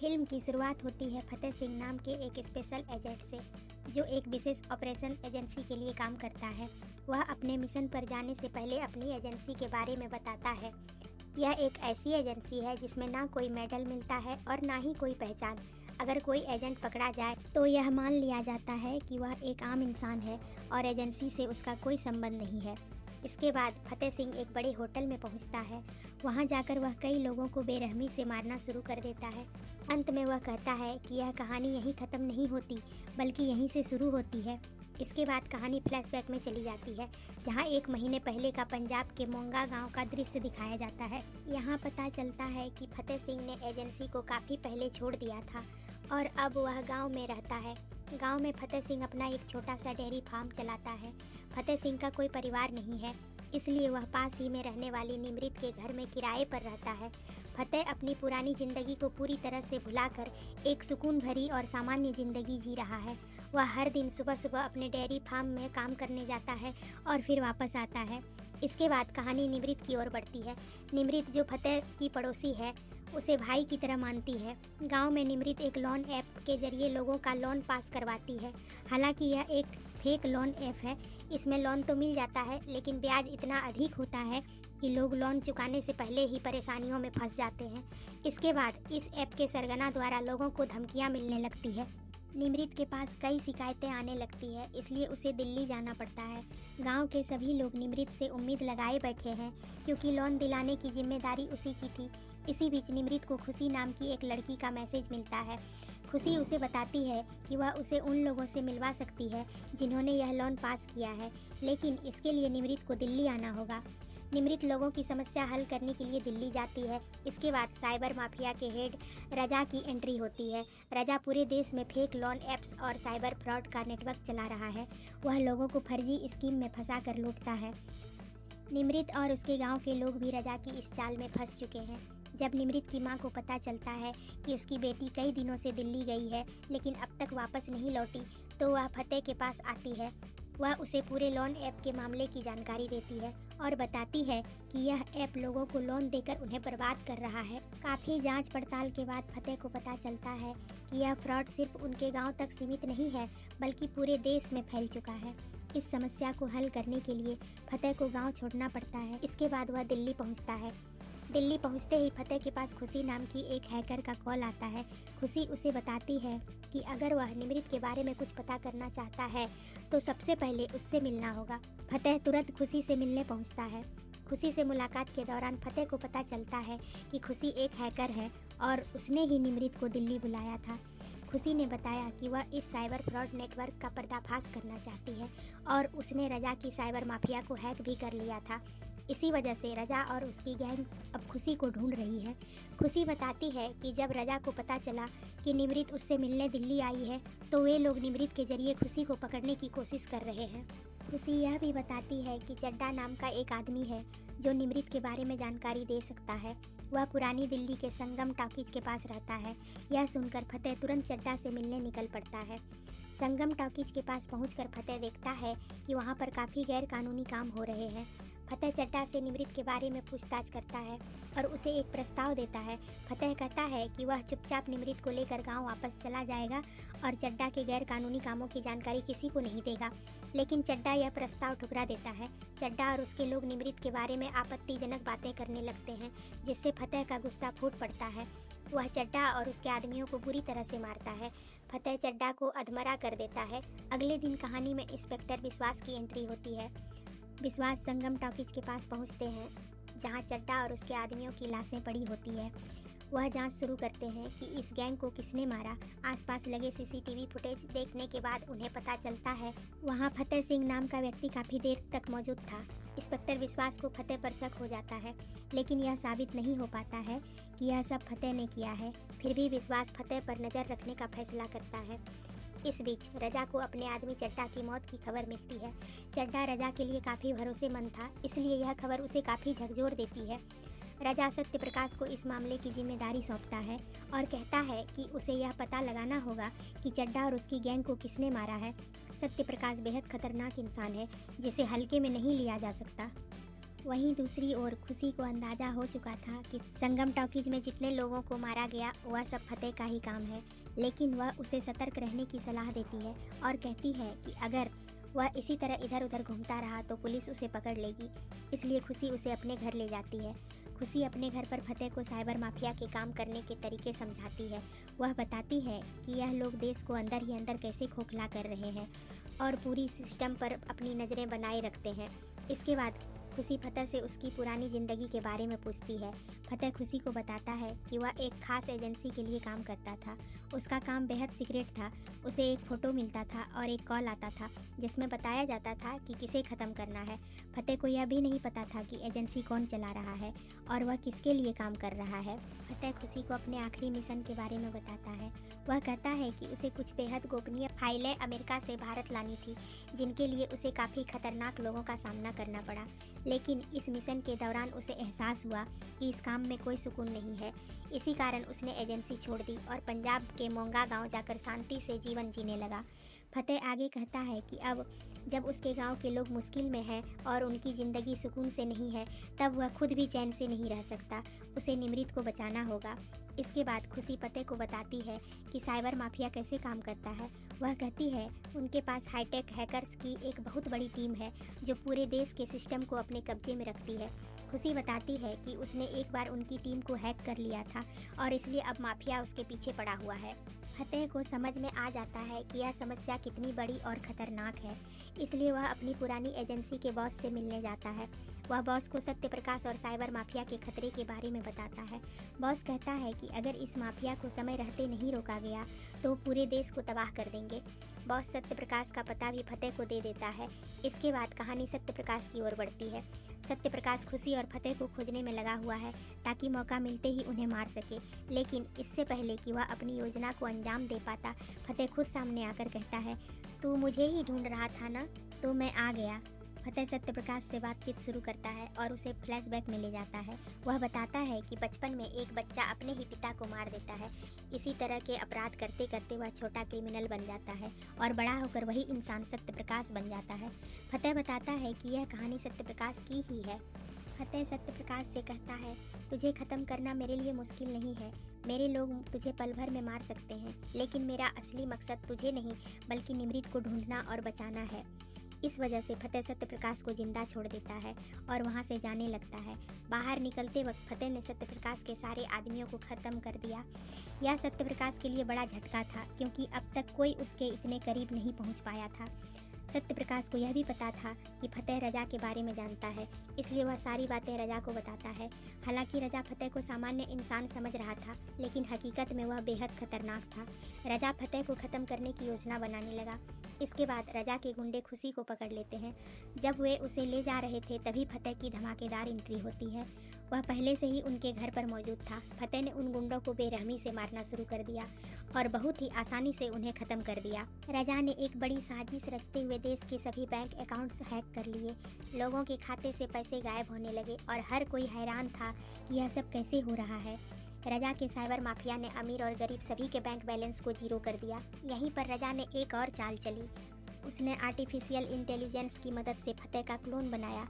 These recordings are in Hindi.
फिल्म की शुरुआत होती है फतेह सिंह नाम के एक स्पेशल एजेंट से, जो एक विशेष ऑपरेशन एजेंसी के लिए काम करता है। वह अपने मिशन पर जाने से पहले अपनी एजेंसी के बारे में बताता है। यह एक ऐसी एजेंसी है जिसमें ना कोई मेडल मिलता है और ना ही कोई पहचान। अगर कोई एजेंट पकड़ा जाए तो यह मान लिया जाता है कि वह एक आम इंसान है और एजेंसी से उसका कोई संबंध नहीं है। इसके बाद फतेह सिंह एक बड़े होटल में पहुंचता है। वहां जाकर वह कई लोगों को बेरहमी से मारना शुरू कर देता है। अंत में वह कहता है कि यह कहानी यहीं ख़त्म नहीं होती, बल्कि यहीं से शुरू होती है। इसके बाद कहानी फ्लैशबैक में चली जाती है, जहां 1 महीने पहले का पंजाब के मोंगा गांव का दृश्य दिखाया जाता है। यहां पता चलता है कि फतेह सिंह ने एजेंसी को काफ़ी पहले छोड़ दिया था और अब वह गांव में रहता है। गांव में फतेह सिंह अपना एक छोटा सा डेयरी फार्म चलाता है। फतेह सिंह का कोई परिवार नहीं है, इसलिए वह पास ही में रहने वाली निमृत के घर में किराए पर रहता है। फतेह अपनी पुरानी जिंदगी को पूरी तरह से भुलाकर एक सुकून भरी और सामान्य जिंदगी जी रहा है। वह हर दिन सुबह सुबह अपने डेयरी फार्म में काम करने जाता है और फिर वापस आता है। इसके बाद कहानी निमृत की ओर बढ़ती है। निमृत, जो फतेह की पड़ोसी है, उसे भाई की तरह मानती है। गांव में निमृत एक लोन ऐप के जरिए लोगों का लोन पास करवाती है। हालांकि यह एक फेक लोन ऐप है। इसमें लोन तो मिल जाता है, लेकिन ब्याज इतना अधिक होता है कि लोग लोन चुकाने से पहले ही परेशानियों में फंस जाते हैं। इसके बाद इस ऐप के सरगना द्वारा लोगों को धमकियां मिलने लगती है। निमृत के पास कई शिकायतें आने लगती है, इसलिए उसे दिल्ली जाना पड़ता है। गांव के सभी लोग निमृत से उम्मीद लगाए बैठे हैं, क्योंकि लोन दिलाने की जिम्मेदारी उसी की थी। इसी बीच निमृत को खुशी नाम की एक लड़की का मैसेज मिलता है। खुशी उसे बताती है कि वह उसे उन लोगों से मिलवा सकती है जिन्होंने यह लोन पास किया है, लेकिन इसके लिए निमृत को दिल्ली आना होगा। निमृत लोगों की समस्या हल करने के लिए दिल्ली जाती है। इसके बाद साइबर माफिया के हेड रजा की एंट्री होती है। रजा पूरे देश में फेक लोन ऐप्स और साइबर फ्रॉड का नेटवर्क चला रहा है। वह लोगों को फर्जी स्कीम में फंसा कर लूटता है। निमृत और उसके गांव के लोग भी रजा की इस चाल में फंस चुके हैं। जब निमृत की मां को पता चलता है कि उसकी बेटी कई दिनों से दिल्ली गई है लेकिन अब तक वापस नहीं लौटी, तो वह फतेह के पास आती है। वह उसे पूरे लोन ऐप के मामले की जानकारी देती है और बताती है कि यह ऐप लोगों को लोन देकर उन्हें बर्बाद कर रहा है। काफ़ी जांच पड़ताल के बाद फतेह को पता चलता है कि यह फ्रॉड सिर्फ उनके गांव तक सीमित नहीं है, बल्कि पूरे देश में फैल चुका है। इस समस्या को हल करने के लिए फतेह को गांव छोड़ना पड़ता है। इसके बाद वह दिल्ली पहुंचता है। दिल्ली पहुंचते ही फतेह के पास खुशी नाम की एक हैकर का कॉल आता है। खुशी उसे बताती है कि अगर वह निमृत के बारे में कुछ पता करना चाहता है तो सबसे पहले उससे मिलना होगा। फतेह तुरंत खुशी से मिलने पहुंचता है। खुशी से मुलाकात के दौरान फतेह को पता चलता है कि खुशी एक हैकर है और उसने ही निमृत को दिल्ली बुलाया था। खुशी ने बताया कि वह इस साइबर फ्रॉड नेटवर्क का पर्दाफाश करना चाहती है और उसने रजा की साइबर माफिया को हैक भी कर लिया था। इसी वजह से रजा और उसकी गैंग अब खुशी को ढूंढ रही है। खुशी बताती है कि जब रजा को पता चला कि निमृत उससे मिलने दिल्ली आई है, तो वे लोग निमृत के जरिए खुशी को पकड़ने की कोशिश कर रहे हैं। खुशी यह भी बताती है कि चड्डा नाम का एक आदमी है जो निमृत के बारे में जानकारी दे सकता है। वह पुरानी दिल्ली के संगम टॉकीज के पास रहता है। यह सुनकर फतेह तुरंत चड्डा से मिलने निकल पड़ता है। संगम टॉकीज के पास पहुंचकर फतेह देखता है कि वहां पर काफ़ी गैर कानूनी काम हो रहे हैं। फतेह चड्डा से निमृत के बारे में पूछताछ करता है और उसे एक प्रस्ताव देता है। फतेह कहता है कि वह चुपचाप निमृत को लेकर गांव वापस चला जाएगा और चड्डा के गैर कानूनी कामों की जानकारी किसी को नहीं देगा, लेकिन चड्डा यह प्रस्ताव ठुकरा देता है। चड्डा और उसके लोग निमृत के बारे में आपत्तिजनक बातें करने लगते हैं, जिससे फतेह का गुस्सा फूट पड़ता है। वह चड्डा और उसके आदमियों को बुरी तरह से मारता है। फतेह चड्डा को अधमरा कर देता है। अगले दिन कहानी में इंस्पेक्टर विश्वास की एंट्री होती है। विश्वास संगम टॉकीज के पास पहुंचते हैं, जहां चड्डा और उसके आदमियों की लाशें पड़ी होती है। वह जांच शुरू करते हैं कि इस गैंग को किसने मारा। आसपास लगे सीसीटीवी फुटेज देखने के बाद उन्हें पता चलता है वहां फतेह सिंह नाम का व्यक्ति काफ़ी देर तक मौजूद था। इंस्पेक्टर विश्वास को फतेह पर शक हो जाता है, लेकिन यह साबित नहीं हो पाता है कि यह सब फतेह ने किया है। फिर भी विश्वास फतेह पर नज़र रखने का फैसला करता है। इस बीच रजा को अपने आदमी चड्डा की मौत की खबर मिलती है। चड्डा रजा के लिए काफ़ी भरोसेमंद था, इसलिए यह खबर उसे काफ़ी झकझोर देती है। रजा सत्य प्रकाश को इस मामले की जिम्मेदारी सौंपता है और कहता है कि उसे यह पता लगाना होगा कि चड्डा और उसकी गैंग को किसने मारा है। सत्य प्रकाश बेहद खतरनाक इंसान है, जिसे हल्के में नहीं लिया जा सकता। वहीं दूसरी ओर खुशी को अंदाजा हो चुका था कि संगम टॉकीज में जितने लोगों को मारा गया वह सब फतेह का ही काम है, लेकिन वह उसे सतर्क रहने की सलाह देती है और कहती है कि अगर वह इसी तरह इधर उधर घूमता रहा तो पुलिस उसे पकड़ लेगी। इसलिए खुशी उसे अपने घर ले जाती है। खुशी अपने घर पर फतेह को साइबर माफिया के काम करने के तरीके समझाती है। वह बताती है कि यह लोग देश को अंदर ही अंदर कैसे खोखला कर रहे हैं और पूरी सिस्टम पर अपनी नज़रें बनाए रखते हैं। इसके बाद खुशी फतेह से उसकी पुरानी ज़िंदगी के बारे में पूछती है। फतेह खुशी को बताता है कि वह एक खास एजेंसी के लिए काम करता था। उसका काम बेहद सीक्रेट था। उसे एक फ़ोटो मिलता था और एक कॉल आता था जिसमें बताया जाता था कि किसे ख़त्म करना है। फतेह को यह भी नहीं पता था कि एजेंसी कौन चला रहा है और वह किसके लिए काम कर रहा है। फतेह खुशी को अपने आखिरी मिशन के बारे में बताता है। वह कहता है कि उसे कुछ बेहद गोपनीय फाइलें अमेरिका से भारत लानी थी, जिनके लिए उसे काफ़ी खतरनाक लोगों का सामना करना पड़ा। लेकिन इस मिशन के दौरान उसे एहसास हुआ कि इस काम में कोई सुकून नहीं है। इसी कारण उसने एजेंसी छोड़ दी और पंजाब के मोंगा गांव जाकर शांति से जीवन जीने लगा। फतेह आगे कहता है कि अब जब उसके गांव के लोग मुश्किल में हैं और उनकी ज़िंदगी सुकून से नहीं है, तब वह खुद भी चैन से नहीं रह सकता। उसे निमृत को बचाना होगा। इसके बाद खुशी फतेह को बताती है कि साइबर माफिया कैसे काम करता है। वह कहती है उनके पास हाईटेक हैकर्स की एक बहुत बड़ी टीम है जो पूरे देश के सिस्टम को अपने कब्जे में रखती है। खुशी बताती है कि उसने एक बार उनकी टीम को हैक कर लिया था और इसलिए अब माफिया उसके पीछे पड़ा हुआ है। फतेह को समझ में आ जाता है कि यह समस्या कितनी बड़ी और ख़तरनाक है। इसलिए वह अपनी पुरानी एजेंसी के बॉस से मिलने जाता है। वह बॉस को सत्य प्रकाश और साइबर माफिया के खतरे के बारे में बताता है। बॉस कहता है कि अगर इस माफिया को समय रहते नहीं रोका गया तो पूरे देश को तबाह कर देंगे। बॉस सत्य प्रकाश का पता भी फतेह को दे देता है। इसके बाद कहानी सत्य प्रकाश की ओर बढ़ती है। सत्य प्रकाश खुशी और फतेह को खोजने में लगा हुआ है ताकि मौका मिलते ही उन्हें मार सके। लेकिन इससे पहले कि वह अपनी योजना को अंजाम दे पाता, फतेह खुद सामने आकर कहता है, तू मुझे ही ढूंढ रहा था ना, तो मैं आ गया। फतेह सत्य प्रकाश से बातचीत शुरू करता है और उसे फ्लैशबैक में ले जाता है। वह बताता है कि बचपन में एक बच्चा अपने ही पिता को मार देता है। इसी तरह के अपराध करते करते वह छोटा क्रिमिनल बन जाता है और बड़ा होकर वही इंसान सत्य प्रकाश बन जाता है। फतेह बताता है कि यह कहानी सत्य प्रकाश की ही है। फतेह सत्य प्रकाश से कहता है, तुझे ख़त्म करना मेरे लिए मुश्किल नहीं है। मेरे लोग तुझे पल भर में मार सकते हैं, लेकिन मेरा असली मकसद तुझे नहीं बल्कि निमृत को ढूंढना और बचाना है। इस वजह से फतेह सत्य प्रकाश को जिंदा छोड़ देता है और वहाँ से जाने लगता है। बाहर निकलते वक्त फतेह ने सत्य प्रकाश के सारे आदमियों को ख़त्म कर दिया। यह सत्य प्रकाश के लिए बड़ा झटका था क्योंकि अब तक कोई उसके इतने करीब नहीं पहुँच पाया था। सत्य प्रकाश को यह भी पता था कि फतेह रजा के बारे में जानता है, इसलिए वह सारी बातें रजा को बताता है। हालांकि रजा फतेह को सामान्य इंसान समझ रहा था, लेकिन हकीकत में वह बेहद खतरनाक था। रजा फतेह को ख़त्म करने की योजना बनाने लगा। इसके बाद रजा के गुंडे खुशी को पकड़ लेते हैं। जब वे उसे ले जा रहे थे तभी फतेह की धमाकेदार एंट्री होती है। वह पहले से ही उनके घर पर मौजूद था। फतेह ने उन गुंडों को बेरहमी से मारना शुरू कर दिया और बहुत ही आसानी से उन्हें ख़त्म कर दिया। रजा ने एक बड़ी साजिश रचते हुए देश के सभी बैंक अकाउंट्स हैक कर लिए। लोगों के खाते से पैसे गायब होने लगे और हर कोई हैरान था कि यह सब कैसे हो रहा है। रजा के साइबर माफिया ने अमीर और गरीब सभी के बैंक बैलेंस को जीरो कर दिया। यहीं पर रजा ने एक और चाल चली। उसने आर्टिफिशियल इंटेलिजेंस की मदद से फतेह का क्लोन बनाया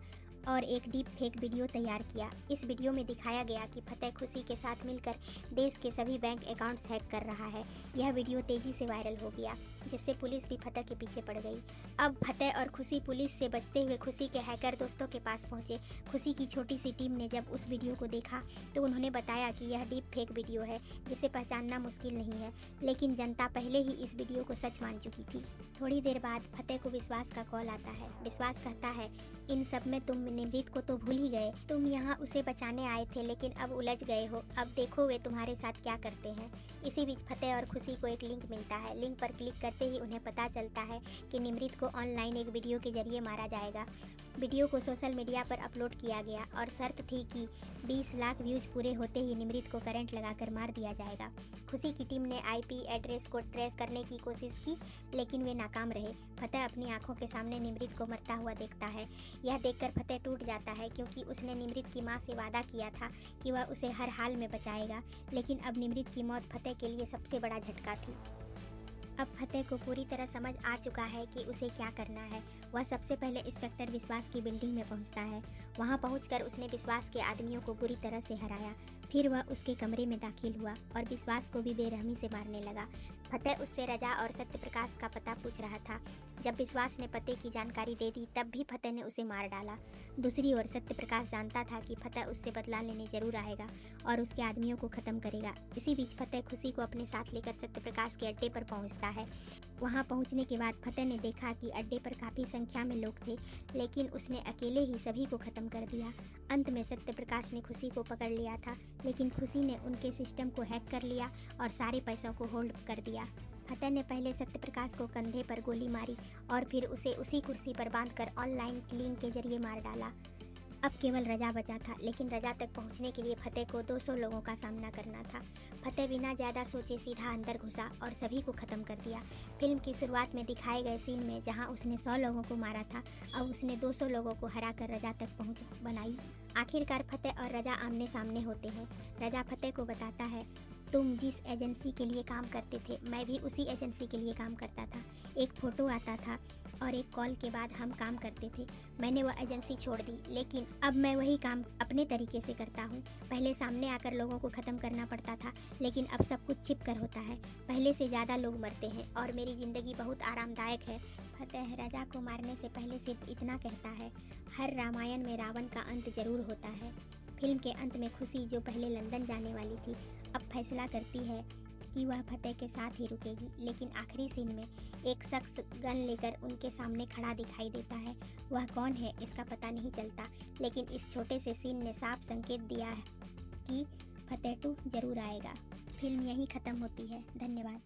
और एक डीप फेक वीडियो तैयार किया। इस वीडियो में दिखाया गया कि फतेह खुशी के साथ मिलकर देश के सभी बैंक अकाउंट्स हैक कर रहा है। यह वीडियो तेजी से वायरल हो गया, जिससे पुलिस भी फतेह के पीछे पड़ गई। अब फतेह और खुशी पुलिस से बचते हुए खुशी के हैकर दोस्तों के पास पहुंचे। खुशी की छोटी सी टीम ने जब उस वीडियो को देखा तो उन्होंने बताया कि यह डीप फेक वीडियो है जिसे पहचानना मुश्किल नहीं है, लेकिन जनता पहले ही इस वीडियो को सच मान चुकी थी। थोड़ी देर बाद फतेह को विश्वास का कॉल आता है। विश्वास कहता है, इन सब में तुम निमृत को तो भूल ही गए। तुम यहाँ उसे बचाने आए थे, लेकिन अब उलझ गए हो। अब देखो वे तुम्हारे साथ क्या करते हैं। इसी बीच फतेह और खुशी को एक लिंक मिलता है। लिंक पर क्लिक करते ही उन्हें पता चलता है कि निमृत को ऑनलाइन एक वीडियो के जरिए मारा जाएगा। वीडियो को सोशल मीडिया पर अपलोड किया गया और शर्त थी कि 20 लाख व्यूज पूरे होते ही निमृत को करंट लगाकर मार दिया जाएगा। खुशी की टीम ने आईपी एड्रेस को ट्रेस करने की कोशिश की, लेकिन वे नाकाम रहे। फतेह अपनी आंखों के सामने निमृत को मरता हुआ देखता है। यह देखकर फतेह टूट जाता है क्योंकि उसने निमृत की मां से वादा किया था कि वह उसे हर हाल में बचाएगा, लेकिन अब निमृत की मौत फतेह के लिए सबसे बड़ा झटका थी। अब फतेह को पूरी तरह समझ आ चुका है कि उसे क्या करना है। वह सबसे पहले इंस्पेक्टर विश्वास की बिल्डिंग में पहुंचता है। वहां पहुंचकर उसने विश्वास के आदमियों को बुरी तरह से हराया। फिर वह उसके कमरे में दाखिल हुआ और विश्वास को भी बेरहमी से मारने लगा। फतेह उससे रजा और सत्यप्रकाश का पता पूछ रहा था। जब विश्वास ने पते की जानकारी दे दी तब भी फतेह ने उसे मार डाला। दूसरी ओर सत्यप्रकाश जानता था कि फतेह उससे बदला लेने जरूर आएगा और उसके आदमियों को खत्म करेगा। इसी बीच फतेह खुशी को अपने साथ लेकर सत्यप्रकाश के अड्डे पर पहुंचता है। वहां पहुंचने के बाद फतेह ने देखा कि अड्डे पर काफ़ी संख्या में लोग थे, लेकिन उसने अकेले ही सभी को ख़त्म कर दिया। अंत में सत्यप्रकाश ने खुशी को पकड़ लिया था, लेकिन खुशी ने उनके सिस्टम को हैक कर लिया और सारे पैसों को होल्ड कर दिया। फतेह ने पहले सत्यप्रकाश को कंधे पर गोली मारी और फिर उसे उसी कुर्सी पर बांधकर ऑनलाइन लिंक के जरिए मार डाला। अब केवल रजा बचा था, लेकिन रजा तक पहुंचने के लिए फतेह को 200 लोगों का सामना करना था। फतेह बिना ज़्यादा सोचे सीधा अंदर घुसा और सभी को ख़त्म कर दिया। फिल्म की शुरुआत में दिखाए गए सीन में जहां उसने 100 लोगों को मारा था, अब उसने 200 लोगों को हराकर रजा तक पहुंच बनाई। आखिरकार फतेह और रजा आमने सामने होते हैं। रजा फतेह को बताता है, तुम जिस एजेंसी के लिए काम करते थे मैं भी उसी एजेंसी के लिए काम करता था। एक फ़ोटो आता था और एक कॉल के बाद हम काम करते थे। मैंने वह एजेंसी छोड़ दी, लेकिन अब मैं वही काम अपने तरीके से करता हूँ। पहले सामने आकर लोगों को ख़त्म करना पड़ता था, लेकिन अब सब कुछ छिप कर होता है। पहले से ज़्यादा लोग मरते हैं और मेरी ज़िंदगी बहुत आरामदायक है। फतेह रजा को मारने से पहले सिर्फ इतना कहता है, हर रामायण में रावण का अंत जरूर होता है। फिल्म के अंत में खुशी, जो पहले लंदन जाने वाली थी, अब फैसला करती है कि वह फतेह के साथ ही रुकेगी। लेकिन आखिरी सीन में एक शख्स गन लेकर उनके सामने खड़ा दिखाई देता है। वह कौन है इसका पता नहीं चलता, लेकिन इस छोटे से सीन ने साफ संकेत दिया है कि फतेह 2 जरूर आएगा। फिल्म यहीं ख़त्म होती है। धन्यवाद।